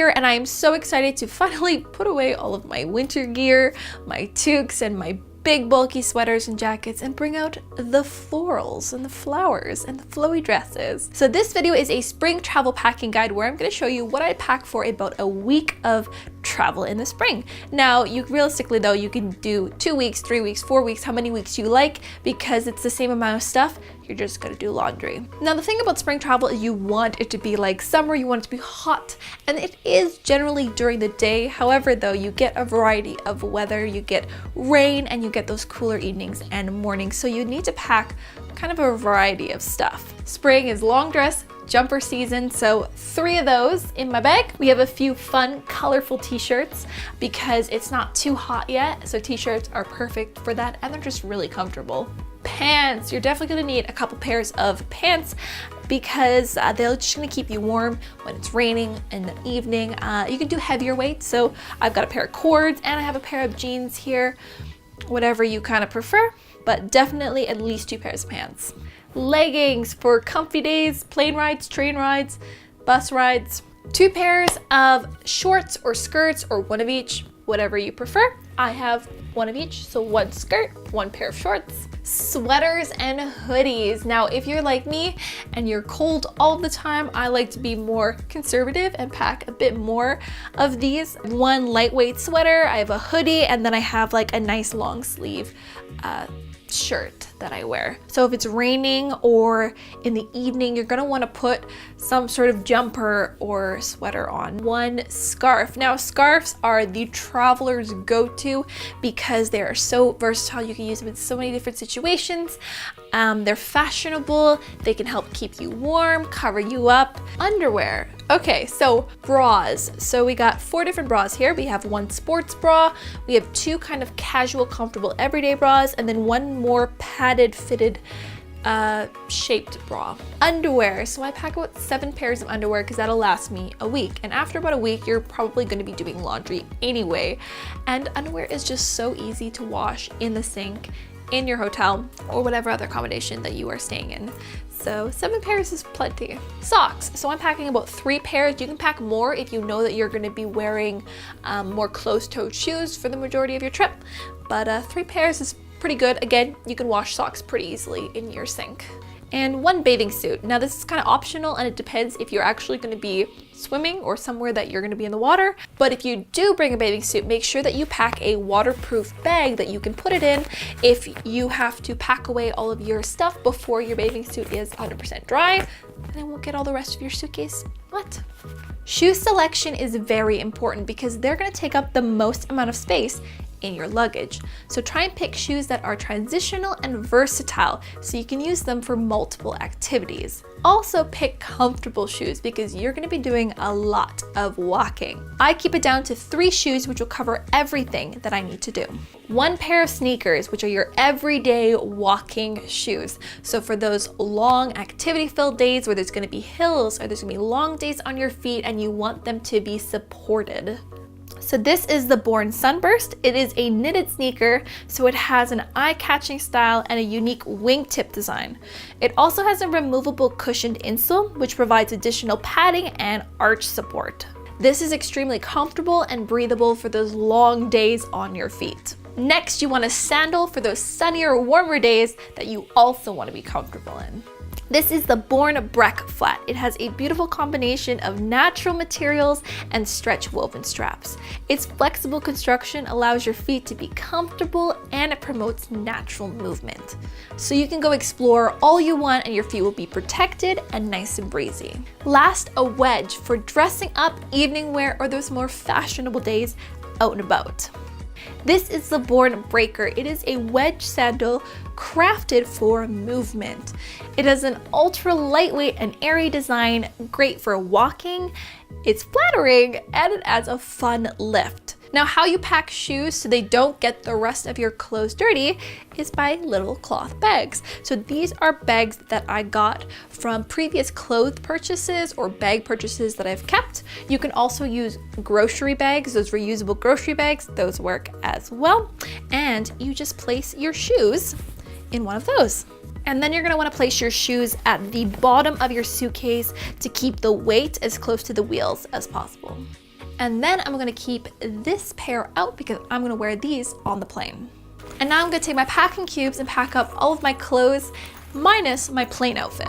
here and I am so excited to finally put away all of my winter gear, my toques and my big bulky sweaters and jackets and bring out the florals and the flowers and the flowy dresses. So this video is a spring travel packing guide where I'm going to show you what I pack for about a week of travel in the spring. Now, realistically though, you can do 2 weeks, 3 weeks, 4 weeks, how many weeks you like, because it's the same amount of stuff. You're just gonna do laundry. Now, the thing about spring travel is you want it to be like summer, you want it to be hot, and it is generally during the day. However, though, you get a variety of weather, you get rain, and you get those cooler evenings and mornings. So you need to pack kind of a variety of stuff. Spring is long dress, jumper season, so 3 of those in my bag. We have a few fun, colorful t-shirts because it's not too hot yet, so t-shirts are perfect for that, and they're just really comfortable. Pants, you're definitely gonna need a couple pairs of pants because they're just gonna keep you warm when it's raining in the evening. You can do heavier weights, so I've got a pair of cords and I have a pair of jeans here, whatever you kind of prefer, but definitely at least 2 pairs of pants. Leggings for comfy days, plane rides, train rides, bus rides. 2 pairs of shorts or skirts or one of each, whatever you prefer. I have one of each, so 1 skirt, 1 pair of shorts. Sweaters and hoodies. Now, if you're like me and you're cold all the time, I like to be more conservative and pack a bit more of these. 1 lightweight sweater, I have a hoodie, and then I have like a nice long sleeve shirt that I wear. So if it's raining or in the evening, you're gonna wanna put some sort of jumper or sweater on. 1 scarf. Now, scarves are the traveler's go-to because they are so versatile. You can use them in so many different situations. They're fashionable. They can help keep you warm, cover you up. Underwear. Okay, so bras. So we got 4 different bras here. We have 1 sports bra, we have 2 kind of casual, comfortable everyday bras, and then 1 more padded, fitted, shaped bra. Underwear. So I pack about 7 pairs of underwear because that'll last me a week. And after about a week, you're probably going to be doing laundry anyway. And underwear is just so easy to wash in the sink, in your hotel, or whatever other accommodation that you are staying in. So 7 pairs is plenty. Socks. So I'm packing about 3 pairs. You can pack more if you know that you're going to be wearing more closed-toed shoes for the majority of your trip. But 3 pairs is pretty good. Again, you can wash socks pretty easily in your sink. And 1 bathing suit. Now this is kind of optional and it depends if you're actually going to be swimming or somewhere that you're going to be in the water. But if you do bring a bathing suit, make sure that you pack a waterproof bag that you can put it in if you have to pack away all of your stuff before your bathing suit is 100% dry, and then we'll get all the rest of your suitcase wet. Shoe selection is very important because they're going to take up the most amount of space in your luggage. So try and pick shoes that are transitional and versatile so you can use them for multiple activities. Also pick comfortable shoes because you're going to be doing a lot of walking. I keep it down to 3 shoes which will cover everything that I need to do. 1 pair of sneakers, which are your everyday walking shoes. So for those long activity-filled days where there's going to be hills or there's going to be long days on your feet and you want them to be supported. So this is the Born Sunburst. It is a knitted sneaker, so it has an eye-catching style and a unique wingtip design. It also has a removable cushioned insole, which provides additional padding and arch support. This is extremely comfortable and breathable for those long days on your feet. Next, you want a sandal for those sunnier, warmer days that you also want to be comfortable in. This is the Born Breck Flat. It has a beautiful combination of natural materials and stretch woven straps. Its flexible construction allows your feet to be comfortable and it promotes natural movement. So you can go explore all you want and your feet will be protected and nice and breezy. Last, a wedge for dressing up, evening wear, or those more fashionable days out and about. This is the Born Breaker. It is a wedge sandal crafted for movement. It has an ultra lightweight and airy design, great for walking. It's flattering and it adds a fun lift. Now, how you pack shoes so they don't get the rest of your clothes dirty is by little cloth bags. So these are bags that I got from previous clothes purchases or bag purchases that I've kept. You can also use grocery bags, those reusable grocery bags, those work as well. And you just place your shoes in one of those. And then you're gonna wanna place your shoes at the bottom of your suitcase to keep the weight as close to the wheels as possible. And then I'm gonna keep this pair out because I'm gonna wear these on the plane. And now I'm gonna take my packing cubes and pack up all of my clothes minus my plane outfit.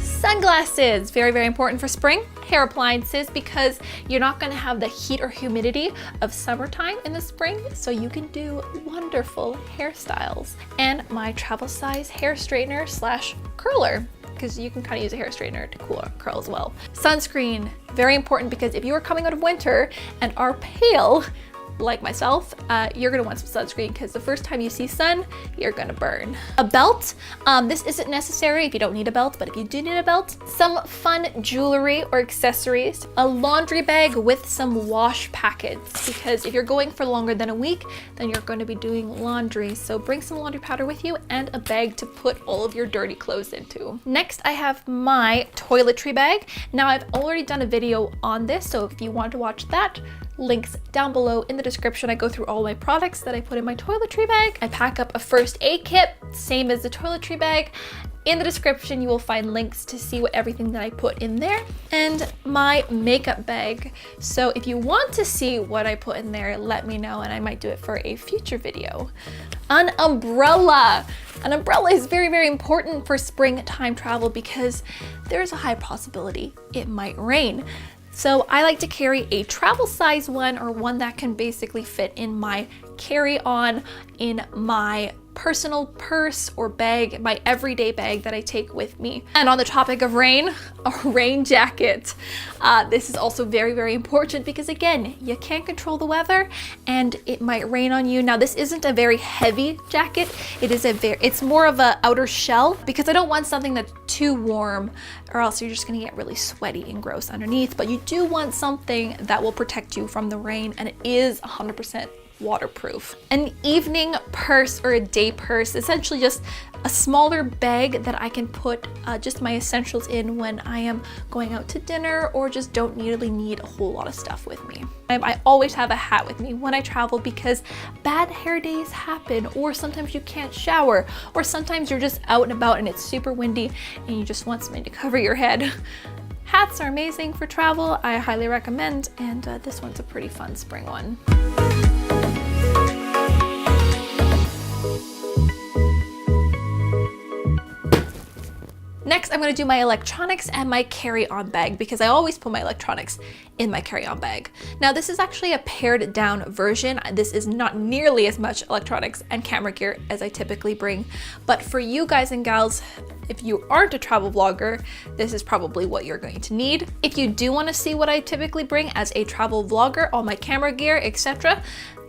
Sunglasses, very, very important for spring. Hair appliances, because you're not gonna have the heat or humidity of summertime in the spring, so you can do wonderful hairstyles. And my travel size hair straightener slash curler, because you can kind of use a hair straightener to curl as well. Sunscreen, very important, because if you are coming out of winter and are pale, like myself, you're gonna want some sunscreen because the first time you see sun, you're gonna burn. A belt, this isn't necessary if you don't need a belt, but if you do need a belt, some fun jewelry or accessories, a laundry bag with some wash packets, because if you're going for longer than a week, then you're going to be doing laundry. So bring some laundry powder with you and a bag to put all of your dirty clothes into. Next, I have my toiletry bag. Now I've already done a video on this, so if you want to watch that, links down below in the description. I go through all my products that I put in my toiletry bag. I pack up a first aid kit, same as the toiletry bag. In the description, you will find links to see what everything that I put in there. And my makeup bag. So if you want to see what I put in there, let me know and I might do it for a future video. An umbrella. An umbrella is very, very important for springtime travel because there's a high possibility it might rain. So I like to carry a travel size one, or one that can basically fit in my carry-on, in my personal purse or bag, my everyday bag that I take with me. And on the topic of rain, a rain jacket. This is also very, very important because again, you can't control the weather and it might rain on you. Now this isn't a very heavy jacket. It's more of a outer shell because I don't want something that's too warm or else you're just gonna get really sweaty and gross underneath. But you do want something that will protect you from the rain, and it is 100% waterproof. An evening purse or a day purse, essentially just a smaller bag that I can put just my essentials in when I am going out to dinner or just don't really need a whole lot of stuff with me. I always have a hat with me when I travel because bad hair days happen, or sometimes you can't shower, or sometimes you're just out and about and it's super windy and you just want something to cover your head. Hats are amazing for travel. I highly recommend, and this one's a pretty fun spring one. Next, I'm gonna do my electronics and my carry-on bag because I always put my electronics in my carry-on bag. Now, this is actually a pared down version. This is not nearly as much electronics and camera gear as I typically bring, but for you guys and gals, if you aren't a travel vlogger, this is probably what you're going to need. If you do want to see what I typically bring as a travel vlogger, all my camera gear, etc.,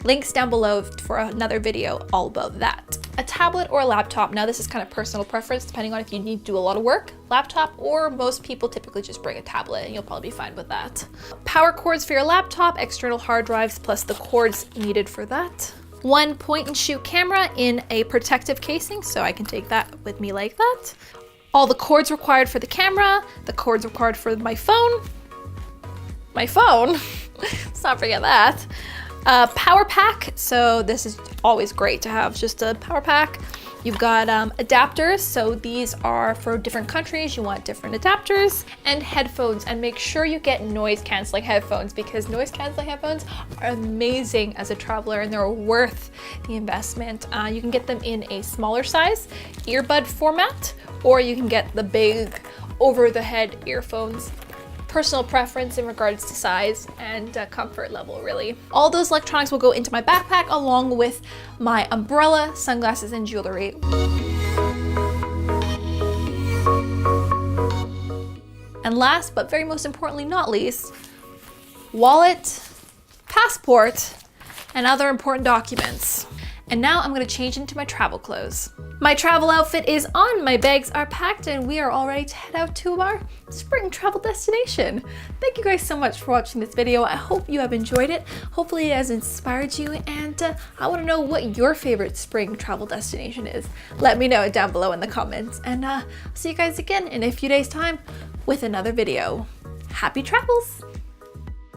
links down below for another video all about that. A tablet or a laptop. Now this is kind of personal preference depending on if you need to do a lot of work, laptop, or most people typically just bring a tablet and you'll probably be fine with that. Power cords for your laptop, external hard drives plus the cords needed for that. One point and shoot camera in a protective casing, so I can take that with me like that. All the cords required for the camera, the cords required for my phone. Let's not forget that. Power pack, so this is always great to have, just a power pack. You've got adapters, so these are for different countries, you want different adapters, and headphones, and make sure you get noise canceling headphones because noise canceling headphones are amazing as a traveler and they're worth the investment. You can get them in a smaller size earbud format, or you can get the big over the head earphones. Personal preference in regards to size and comfort level, really. All those electronics will go into my backpack along with my umbrella, sunglasses, and jewelry. And last, but very most importantly not least, wallet, passport, and other important documents. And now I'm gonna change into my travel clothes. My travel outfit is on, my bags are packed, and we are all ready to head out to our spring travel destination. Thank you guys so much for watching this video. I hope you have enjoyed it. Hopefully it has inspired you, and I wanna know what your favorite spring travel destination is. Let me know down below in the comments, and I'll see you guys again in a few days' time with another video. Happy travels!